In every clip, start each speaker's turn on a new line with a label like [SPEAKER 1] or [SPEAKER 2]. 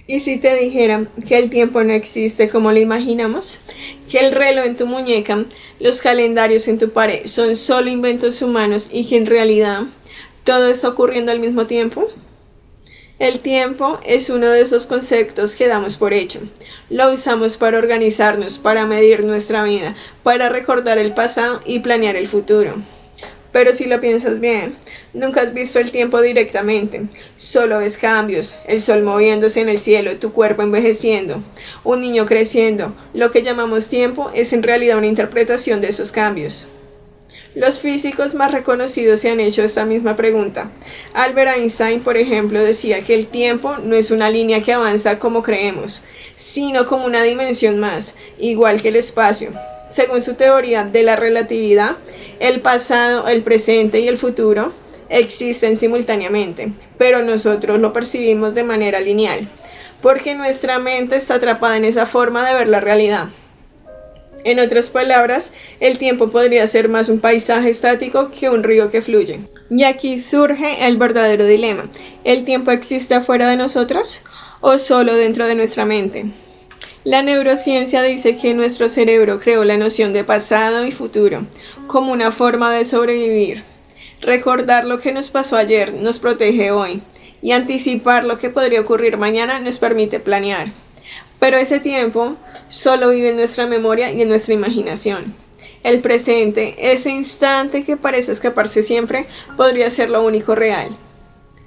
[SPEAKER 1] ¿Y si te dijera que el tiempo no existe como lo imaginamos? Que el reloj en tu muñeca, los calendarios en tu pared son solo inventos humanos y que en realidad todo está ocurriendo al mismo tiempo. El tiempo es uno de esos conceptos que damos por hecho. Lo usamos para organizarnos, para medir nuestra vida, para recordar el pasado y planear el futuro. Pero si lo piensas bien, nunca has visto el tiempo directamente. Solo ves cambios, el sol moviéndose en el cielo, tu cuerpo envejeciendo, un niño creciendo. Lo que llamamos tiempo es en realidad una interpretación de esos cambios. Los físicos más reconocidos se han hecho esta misma pregunta. Albert Einstein, por ejemplo, decía que el tiempo no es una línea que avanza como creemos, sino como una dimensión más, igual que el espacio. Según su teoría de la relatividad, el pasado, el presente y el futuro existen simultáneamente, pero nosotros lo percibimos de manera lineal, porque nuestra mente está atrapada en esa forma de ver la realidad. En otras palabras, el tiempo podría ser más un paisaje estático que un río que fluye. Y aquí surge el verdadero dilema. ¿El tiempo existe afuera de nosotros o solo dentro de nuestra mente? La neurociencia dice que nuestro cerebro creó la noción de pasado y futuro como una forma de sobrevivir. Recordar lo que nos pasó ayer nos protege hoy y anticipar lo que podría ocurrir mañana nos permite planear. Pero ese tiempo solo vive en nuestra memoria y en nuestra imaginación. El presente, ese instante que parece escaparse siempre, podría ser lo único real.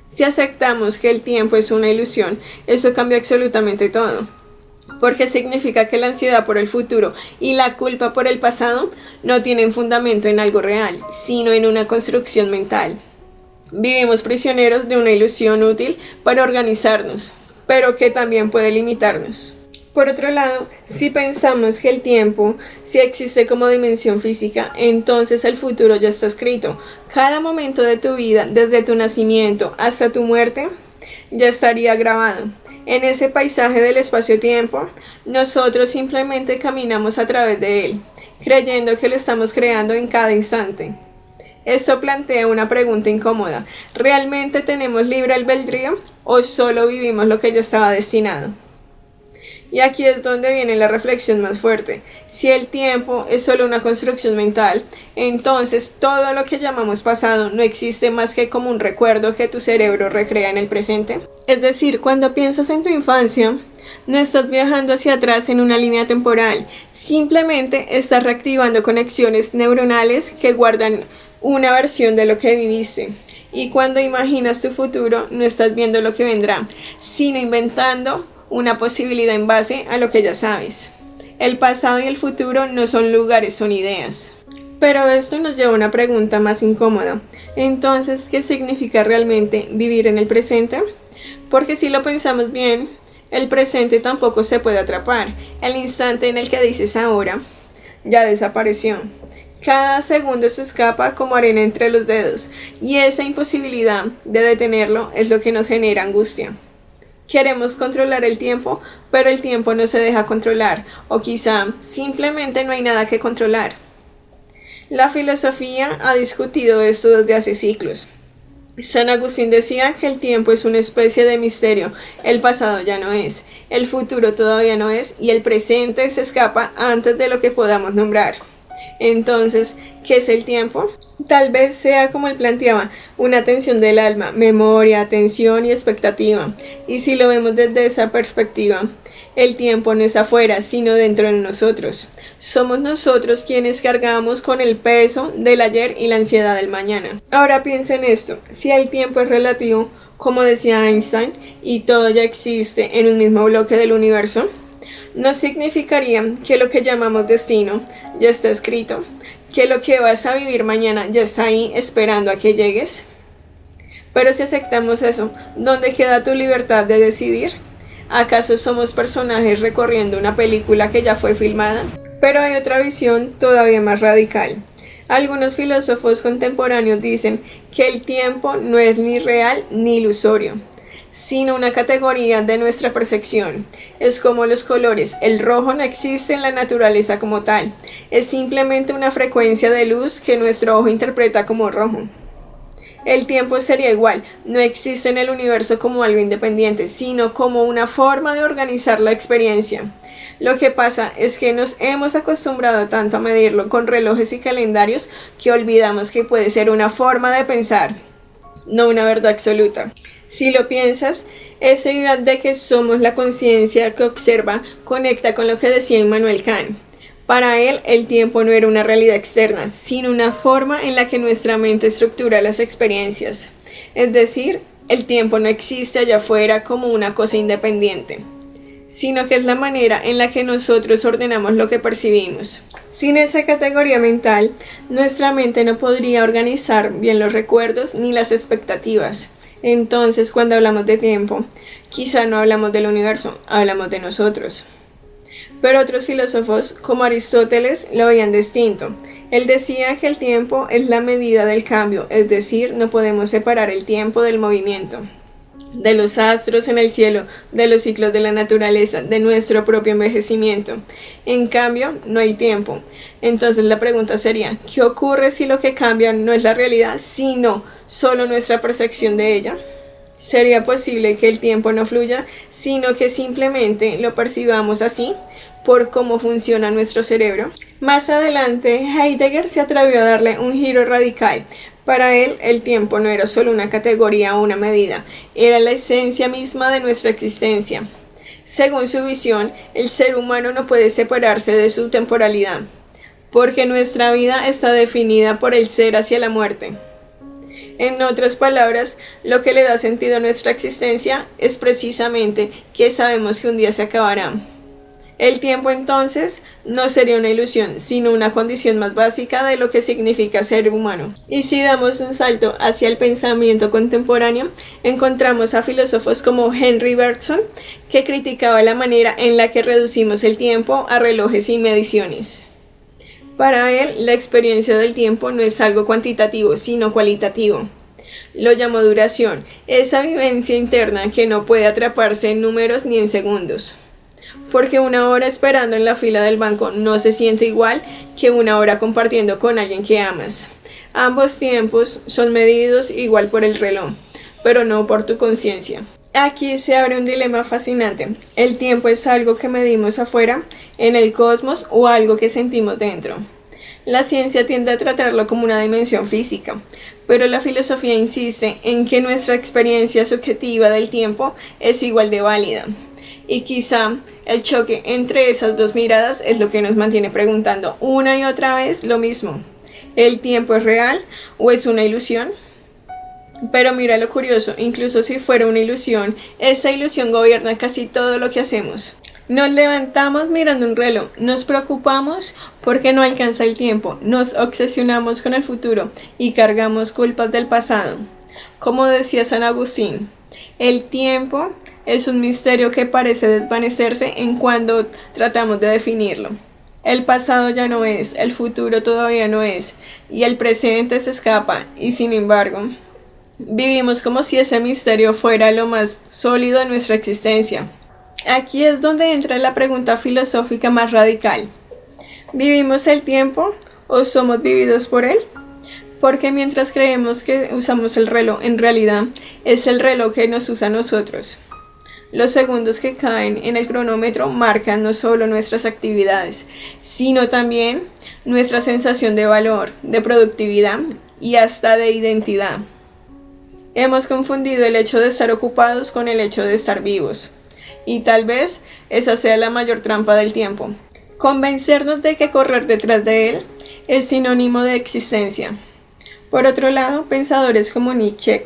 [SPEAKER 1] Si aceptamos que el tiempo es una ilusión, eso cambia absolutamente todo. Porque significa que la ansiedad por el futuro y la culpa por el pasado no tienen fundamento en algo real, sino en una construcción mental. Vivimos prisioneros de una ilusión útil para organizarnos, pero que también puede limitarnos. Por otro lado, si pensamos que el tiempo sí existe como dimensión física, entonces el futuro ya está escrito. Cada momento de tu vida, desde tu nacimiento hasta tu muerte, ya estaría grabado. En ese paisaje del espacio-tiempo, nosotros simplemente caminamos a través de él, creyendo que lo estamos creando en cada instante. Esto plantea una pregunta incómoda. ¿Realmente tenemos libre albedrío o solo vivimos lo que ya estaba destinado? Y aquí es donde viene la reflexión más fuerte. Si el tiempo es solo una construcción mental, entonces todo lo que llamamos pasado no existe más que como un recuerdo que tu cerebro recrea en el presente. Es decir, cuando piensas en tu infancia, no estás viajando hacia atrás en una línea temporal, simplemente estás reactivando conexiones neuronales que guardan una versión de lo que viviste. Y cuando imaginas tu futuro, no estás viendo lo que vendrá, sino inventando una posibilidad en base a lo que ya sabes. El pasado y el futuro no son lugares, son ideas. Pero esto nos lleva a una pregunta más incómoda. Entonces, ¿qué significa realmente vivir en el presente? Porque si lo pensamos bien, el presente tampoco se puede atrapar. El instante en el que dices ahora, ya desapareció. Cada segundo se escapa como arena entre los dedos, y esa imposibilidad de detenerlo es lo que nos genera angustia. Queremos controlar el tiempo, pero el tiempo no se deja controlar, o quizá simplemente no hay nada que controlar. La filosofía ha discutido esto desde hace siglos. San Agustín decía que el tiempo es una especie de misterio, el pasado ya no es, el futuro todavía no es, y el presente se escapa antes de lo que podamos nombrar. Entonces, ¿qué es el tiempo? Tal vez sea como él planteaba, una tensión del alma, memoria, atención y expectativa. Y si lo vemos desde esa perspectiva, el tiempo no es afuera, sino dentro de nosotros. Somos nosotros quienes cargamos con el peso del ayer y la ansiedad del mañana. Ahora piensa en esto, si el tiempo es relativo, como decía Einstein, y todo ya existe en un mismo bloque del universo, ¿no significaría que lo que llamamos destino ya está escrito? ¿Que lo que vas a vivir mañana ya está ahí esperando a que llegues? Pero si aceptamos eso, ¿dónde queda tu libertad de decidir? ¿Acaso somos personajes recorriendo una película que ya fue filmada? Pero hay otra visión todavía más radical. Algunos filósofos contemporáneos dicen que el tiempo no es ni real ni ilusorio, sino una categoría de nuestra percepción. Es como los colores, el rojo no existe en la naturaleza como tal, es simplemente una frecuencia de luz que nuestro ojo interpreta como rojo. El tiempo sería igual, no existe en el universo como algo independiente, sino como una forma de organizar la experiencia. Lo que pasa es que nos hemos acostumbrado tanto a medirlo con relojes y calendarios que olvidamos que puede ser una forma de pensar, no una verdad absoluta. Si lo piensas, esa idea de que somos la conciencia que observa conecta con lo que decía Immanuel Kant. Para él, el tiempo no era una realidad externa, sino una forma en la que nuestra mente estructura las experiencias. Es decir, el tiempo no existe allá afuera como una cosa independiente, sino que es la manera en la que nosotros ordenamos lo que percibimos. Sin esa categoría mental, nuestra mente no podría organizar bien los recuerdos ni las expectativas. Entonces, cuando hablamos de tiempo, quizá no hablamos del universo, hablamos de nosotros. Pero otros filósofos, como Aristóteles, lo veían distinto. Él decía que el tiempo es la medida del cambio, es decir, no podemos separar el tiempo del movimiento, de los astros en el cielo, de los ciclos de la naturaleza, de nuestro propio envejecimiento. En cambio, no hay tiempo. Entonces la pregunta sería, ¿qué ocurre si lo que cambia no es la realidad, sino solo nuestra percepción de ella? ¿Sería posible que el tiempo no fluya, sino que simplemente lo percibamos así, por cómo funciona nuestro cerebro? Más adelante, Heidegger se atrevió a darle un giro radical. Para él, el tiempo no era solo una categoría o una medida, era la esencia misma de nuestra existencia. Según su visión, el ser humano no puede separarse de su temporalidad, porque nuestra vida está definida por el ser hacia la muerte. En otras palabras, lo que le da sentido a nuestra existencia es precisamente que sabemos que un día se acabará. El tiempo entonces no sería una ilusión, sino una condición más básica de lo que significa ser humano. Y si damos un salto hacia el pensamiento contemporáneo, encontramos a filósofos como Henry Bergson, que criticaba la manera en la que reducimos el tiempo a relojes y mediciones. Para él, la experiencia del tiempo no es algo cuantitativo, sino cualitativo. Lo llamó duración, esa vivencia interna que no puede atraparse en números ni en segundos. Porque una hora esperando en la fila del banco no se siente igual que una hora compartiendo con alguien que amas. Ambos tiempos son medidos igual por el reloj, pero no por tu conciencia. Aquí se abre un dilema fascinante. ¿El tiempo es algo que medimos afuera, en el cosmos, o algo que sentimos dentro? La ciencia tiende a tratarlo como una dimensión física, pero la filosofía insiste en que nuestra experiencia subjetiva del tiempo es igual de válida. Y quizá el choque entre esas dos miradas es lo que nos mantiene preguntando una y otra vez lo mismo. ¿El tiempo es real o es una ilusión? Pero mira lo curioso, incluso si fuera una ilusión, esa ilusión gobierna casi todo lo que hacemos. Nos levantamos mirando un reloj, nos preocupamos porque no alcanza el tiempo, nos obsesionamos con el futuro y cargamos culpas del pasado. Como decía San Agustín, el tiempo es un misterio que parece desvanecerse en cuando tratamos de definirlo. El pasado ya no es, el futuro todavía no es, y el presente se escapa, y sin embargo, vivimos como si ese misterio fuera lo más sólido de nuestra existencia. Aquí es donde entra la pregunta filosófica más radical. ¿Vivimos el tiempo o somos vividos por él? Porque mientras creemos que usamos el reloj, en realidad es el reloj que nos usa a nosotros. Los segundos que caen en el cronómetro marcan no solo nuestras actividades, sino también nuestra sensación de valor, de productividad y hasta de identidad. Hemos confundido el hecho de estar ocupados con el hecho de estar vivos. Y tal vez esa sea la mayor trampa del tiempo. Convencernos de que correr detrás de él es sinónimo de existencia. Por otro lado, pensadores como Nietzsche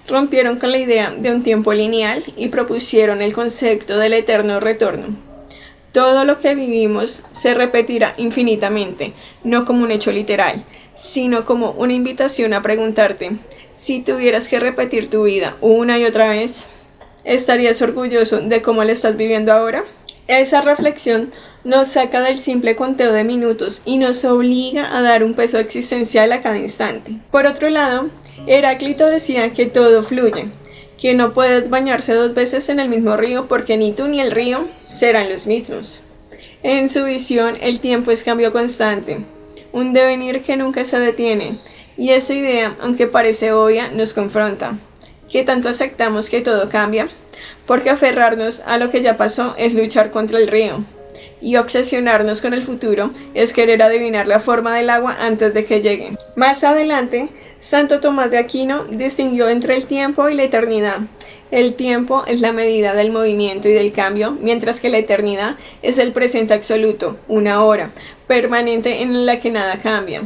[SPEAKER 1] rompieron con la idea de un tiempo lineal y propusieron el concepto del eterno retorno. Todo lo que vivimos se repetirá infinitamente, no como un hecho literal, sino como una invitación a preguntarte, si tuvieras que repetir tu vida una y otra vez, ¿estarías orgulloso de cómo la estás viviendo ahora? Esa reflexión nos saca del simple conteo de minutos y nos obliga a dar un peso existencial a cada instante. Por otro lado, Heráclito decía que todo fluye, que no puedes bañarse dos veces en el mismo río porque ni tú ni el río serán los mismos. En su visión, el tiempo es cambio constante, un devenir que nunca se detiene, Y esa idea, aunque parece obvia, nos confronta. ¿Qué tanto aceptamos que todo cambia? Porque aferrarnos a lo que ya pasó es luchar contra el río. Y obsesionarnos con el futuro es querer adivinar la forma del agua antes de que llegue. Más adelante, Santo Tomás de Aquino distinguió entre el tiempo y la eternidad. El tiempo es la medida del movimiento y del cambio, mientras que la eternidad es el presente absoluto, una hora, permanente en la que nada cambia.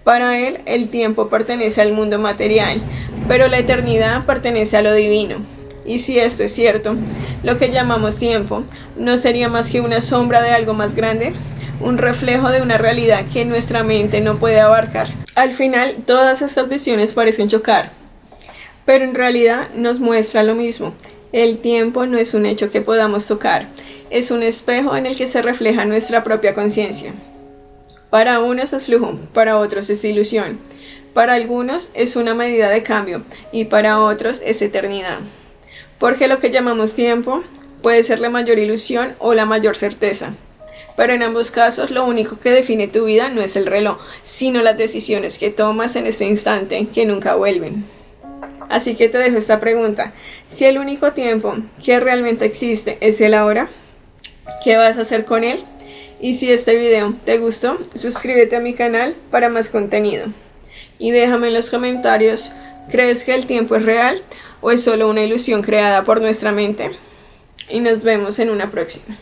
[SPEAKER 1] Para él, el tiempo pertenece al mundo material, pero la eternidad pertenece a lo divino. Y si esto es cierto, lo que llamamos tiempo no sería más que una sombra de algo más grande, un reflejo de una realidad que nuestra mente no puede abarcar. Al final, todas estas visiones parecen chocar, pero en realidad nos muestra lo mismo. El tiempo no es un hecho que podamos tocar, es un espejo en el que se refleja nuestra propia conciencia. Para unos es flujo, para otros es ilusión, para algunos es una medida de cambio y para otros es eternidad. Porque lo que llamamos tiempo puede ser la mayor ilusión o la mayor certeza. Pero en ambos casos lo único que define tu vida no es el reloj, sino las decisiones que tomas en ese instante que nunca vuelven. Así que te dejo esta pregunta. Si el único tiempo que realmente existe es el ahora, ¿qué vas a hacer con él? Y si este video te gustó, suscríbete a mi canal para más contenido. Y déjame en los comentarios, ¿crees que el tiempo es real o es solo una ilusión creada por nuestra mente? Y nos vemos en una próxima.